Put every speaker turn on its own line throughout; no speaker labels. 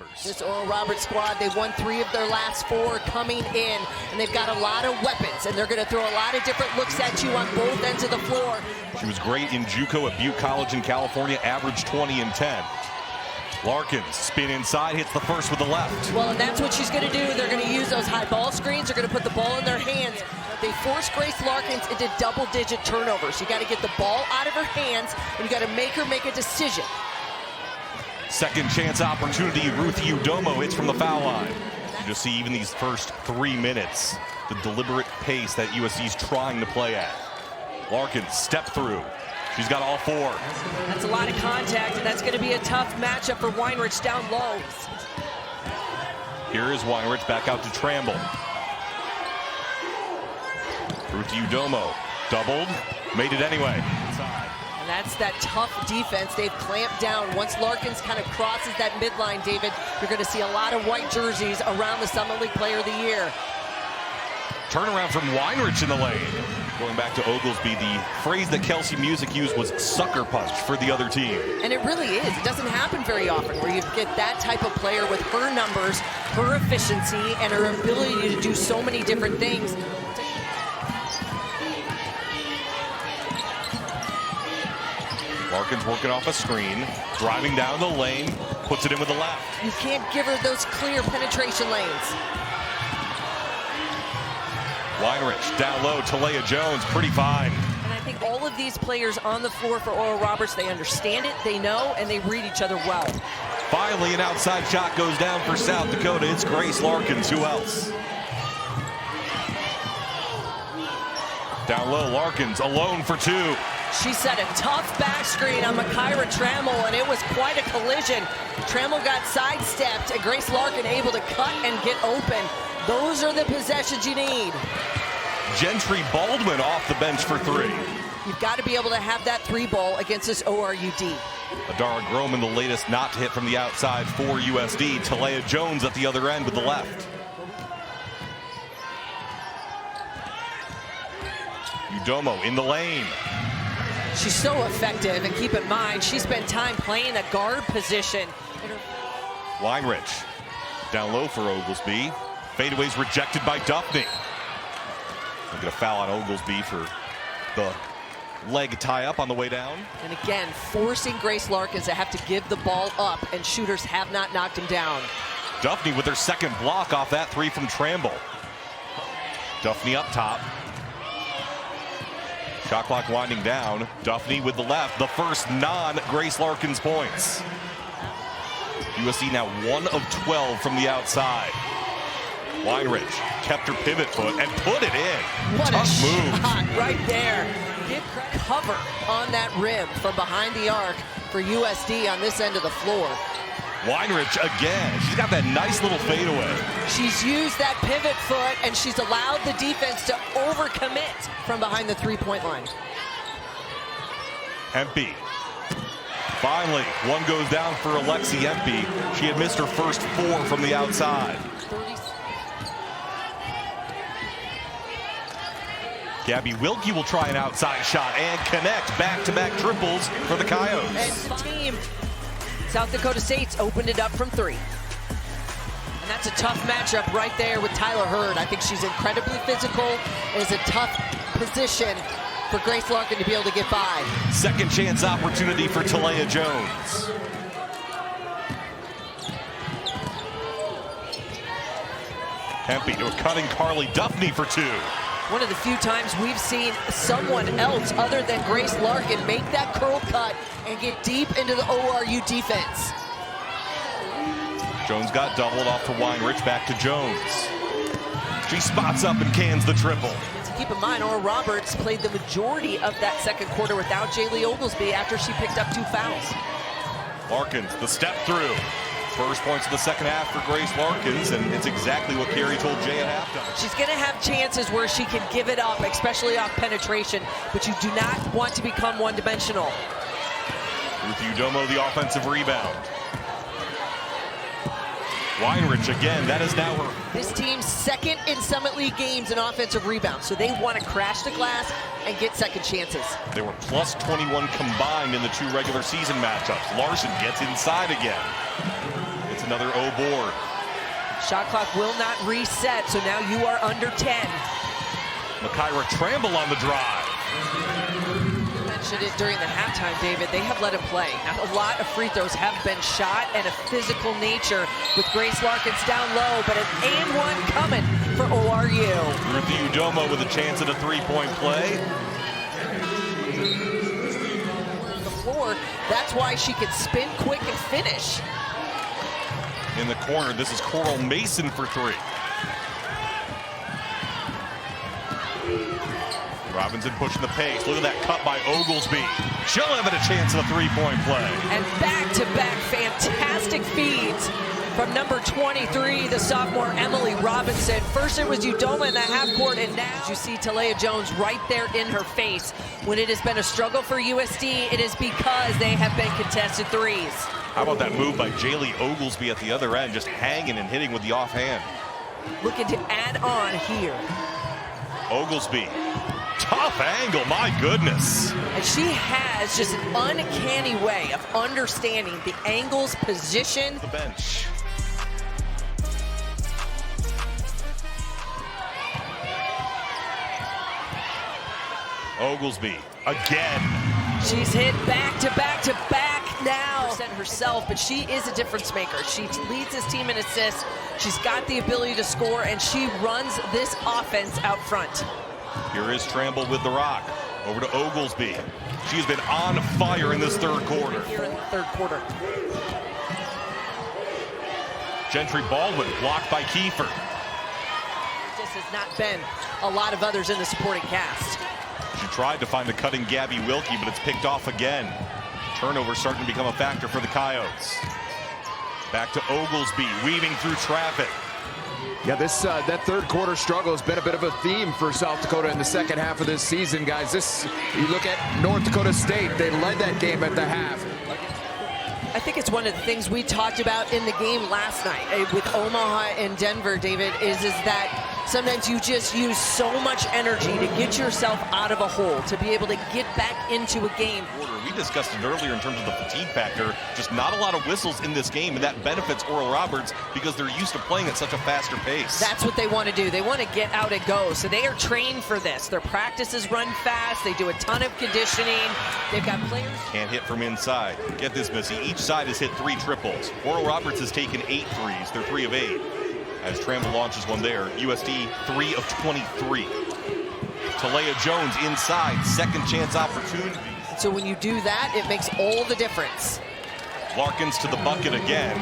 numbers.
This Oral Roberts squad, they've won 3 of their last 4 coming in, and they've got a lot of weapons, and they're going to throw a lot of different looks at you on both ends of the floor.
She was great in JUCO at Butte College in California, averaged 20 and 10. Larkins spin inside, hits the first with the left.
Well, and that's what she's going to do. They're going to use those high ball screens. They're going to put the ball in their hands. They force Grace Larkins into double-digit turnovers. You got to get the ball out of her hands, and you got to make her make a decision.
Second chance opportunity, Ruthie Udomo hits from the foul line. You just see even these first 3 minutes, the deliberate pace that USC's trying to play at. Larkins step through. She's got all 4.
That's a lot of contact, and that's going to be a tough matchup for Weinrich down low.
Here is Weinrich back out to Tramble. Ruthie Udomo doubled, made it anyway. Inside.
And that's that tough defense. They've clamped down. Once Larkins kind of crosses that midline, David, you're going to see a lot of white jerseys around the Summit League Player of the Year.
Turnaround from Weinrich in the lane. Going back to Oglesby, the phrase that Kelsey Music used was sucker punch for the other team.
And it really is. It doesn't happen very often where you get that type of player with her numbers, her efficiency, and her ability to do so many different things.
Larkins working off a screen, driving down the lane, puts it in with the left.
You can't give her those clear penetration lanes.
Weinrich down low, Talea Jones, pretty fine.
And I think all of these players on the floor for Oral Roberts, they understand it, they know, and they read each other well.
Finally, an outside shot goes down for South Dakota. It's Grace Larkins. Who else? Down low, Larkins alone for 2.
She set a tough back screen on Makaira Trammell, and it was quite a collision. Trammell got sidestepped, and Grace Larkin able to cut and get open. Those are the possessions you need.
Gentry Baldwin off the bench for 3.
You've got to be able to have that 3 ball against this ORUD.
Adara Groman, the latest not to hit from the outside for USD. Talea Jones at the other end with the left. Udomo in the lane.
She's so effective, and keep in mind, she spent time playing a guard position.
Weinrich down low for Oglesby. Fadeaway's rejected by Duffney. We'll get a foul on Oglesby for the leg tie-up on the way down.
And again, forcing Grace Larkins to have to give the ball up, and shooters have not knocked him down.
Duffney with their second block off that 3 from Tramble. Duffney up top. Shot clock winding down. Duffney with the left, the first non-Grace Larkins points. USC now 1 of 12 from the outside. Weinrich kept her pivot foot and put it in.
What
Tough
a
move.
shot right there. Get cover on that rim from behind the arc for USD on this end of the floor.
Weinrich again. She's got that nice little fadeaway.
She's used that pivot foot, and she's allowed the defense to overcommit from behind the 3-point line.
Hempy. Finally, one goes down for Alexi Hempy. She had missed her first 4 from the outside. Gabby Wilkie will try an outside shot and connect. Back-to-back triples for the Coyotes.
And the team, South Dakota State's opened it up from 3. And that's a tough matchup right there with Tyler Hurd. I think she's incredibly physical. It is a tough position for Grace Larkin to be able to get by.
Second chance opportunity for Talea Jones. Hempy to a cutting Carly Duffney for 2.
One of the few times we've seen someone else other than Grace Larkin make that curl cut and get deep into the ORU defense.
Jones got doubled off to Weinrich, back to Jones. She spots up and cans the triple.
Keep in mind, Oral Roberts played the majority of that second quarter without Jaylee Oglesby after she picked up 2 fouls.
Larkins, the step through. First points of the second half for Grace Larkins, and it's exactly what Carrie told Jay at halftime.
She's going to have chances where she can give it up, especially off penetration, but you do not want to become one-dimensional.
Ruthie Udomo, the offensive rebound. Weinrich again, that is now her.
This team's second in Summit League games in offensive rebounds, so they want to crash the glass and get second chances.
They were plus 21 combined in the 2 regular season matchups. Larson gets inside again. It's another O board.
Shot clock will not reset, so now you are under 10.
Makaira Tramble on the drive.
You mentioned it during the halftime, David. They have let him play. Now, a lot of free throws have been shot, and a physical nature with Grace Larkins down low, but an and one coming for ORU.
Ruthie Udomo with a chance at a three-point play.
The floor, that's why she can spin quick and finish.
In the corner, this is Coral Mason for three. Robinson pushing the pace. Look at that cut by Oglesby. She'll have a chance at a three-point play.
And back-to-back fantastic feeds from number 23, the sophomore Emily Robinson. First it was Udomo in the half court, and now you see Talea Jones right there in her face. When it has been a struggle for USD, it is because they have been contested threes.
How about that move by Jaylee Oglesby at the other end, just hanging and hitting with the offhand.
Looking to add on here.
Oglesby. Tough angle, my goodness.
And she has just an uncanny way of understanding the angles, position.
The bench. Oglesby again.
She's hit back to back to back now. Herself, but she is a difference maker. She leads this team in assists. She's got the ability to score, and she runs this offense out front.
Here is Tramble with the rock. Over to Oglesby. She's been on fire in this third quarter.
Here in the third quarter.
Gentry Baldwin blocked by Kiefer.
This has not been a lot of others in the supporting cast.
She tried to find a cutting Gabby Wilkie, but it's picked off again. Turnover starting to become a factor for the Coyotes. Back to Oglesby, weaving through traffic.
Yeah, this that third quarter struggle has been a bit of a theme for South Dakota in the second half of this season, guys. You look at North Dakota State, they led that game at the half.
I think it's one of the things we talked about in the game last night with Omaha and Denver, David, is that sometimes you just use so much energy to get yourself out of a hole, to be able to get back into a game.
We discussed it earlier in terms of the fatigue factor. Just not a lot of whistles in this game, and that benefits Oral Roberts because they're used to playing at such a faster pace.
That's what they want to do. They want to get out and go. So they are trained for this. Their practices run fast. They do a ton of conditioning. They've got players.
Can't hit from inside. Get this, Missy. Each side has hit 3 triples. Oral Roberts has taken 8 threes. They're 3 of 8. As Tramble launches one there, USD 3 of 23. Talea Jones inside, second chance opportunity.
So when you do that, it makes all the difference.
Larkins to the bucket again.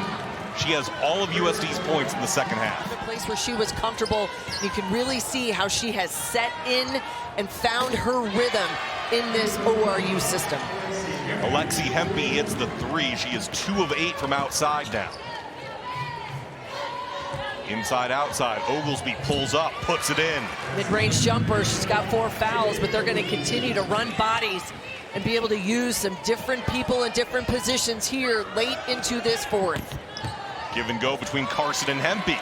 She has all of USD's points in the second half.
A place where she was comfortable. You can really see how she has set in and found her rhythm in this ORU system.
Alexi Hempy hits the 3. She is 2 of 8 from outside now. Inside, outside, Oglesby pulls up, puts it in.
Mid-range jumper, she's got 4 fouls, but they're going to continue to run bodies and be able to use some different people in different positions here late into this fourth.
Give and go between Carson and Hempy.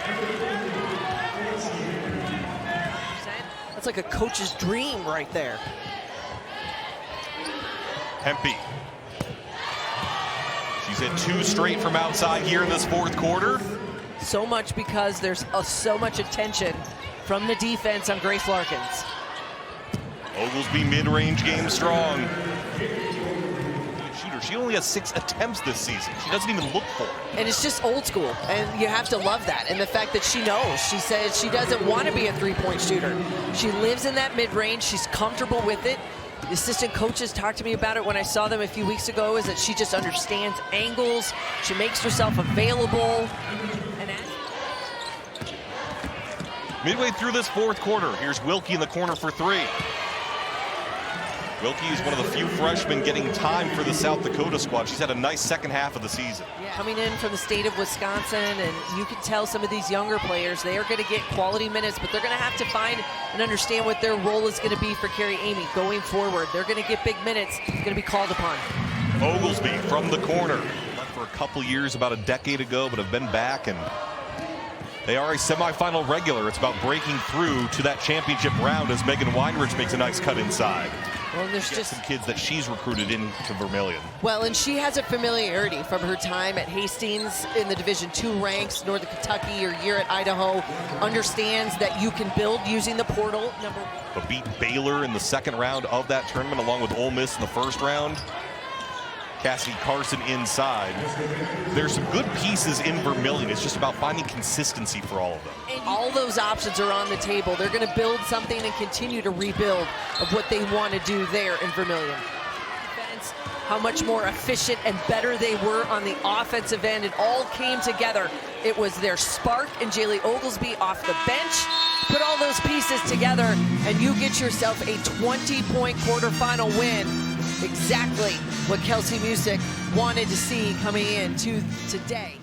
That's like a coach's dream right there.
Hempy. She's hit 2 straight from outside here in this fourth quarter.
So much because there's so much attention from the defense on Grace Larkins.
Oglesby mid-range game strong. Shooter. She only has 6 attempts this season. She doesn't even look for it.
And it's just old school, and you have to love that. And the fact that she knows, she says she doesn't want to be a three-point shooter. She lives in that mid-range. She's comfortable with it. The assistant coaches talked to me about it when I saw them a few weeks ago, is that she just understands angles. She makes herself available.
Midway through this fourth quarter, here's Wilkie in the corner for 3. Wilkie is one of the few freshmen getting time for the South Dakota squad. She's had a nice second half of the season.
Yeah, coming in from the state of Wisconsin, and you can tell some of these younger players, they are going to get quality minutes, but they're going to have to find and understand what their role is going to be for Carrie Amy going forward. They're going to get big minutes, going to be called upon.
Oglesby from the corner. Left for a couple years, about a decade ago, but have been back, and they are a semifinal regular. It's about breaking through to that championship round as Megan Weinrich makes a nice cut inside.
Well, there's
Get
just
some kids that she's recruited into Vermilion.
well, and she has a familiarity from her time at Hastings in the Division II ranks, Northern Kentucky, or year at Idaho. Understands that you can build using the portal.
But beat Baylor in the second round of that tournament, along with Ole Miss in the first round. Cassidy Carson inside. There's some good pieces in Vermilion. It's just about finding consistency for all of them.
And all those options are on the table. They're going to build something and continue to rebuild of what they want to do there in Vermilion. Defense, how much more efficient and better they were on the offensive end. It all came together. It was their spark and Jaylee Oglesby off the bench. Put all those pieces together and you get yourself a 20-point quarterfinal win. Exactly what Kelsey Musick wanted to see coming in to today.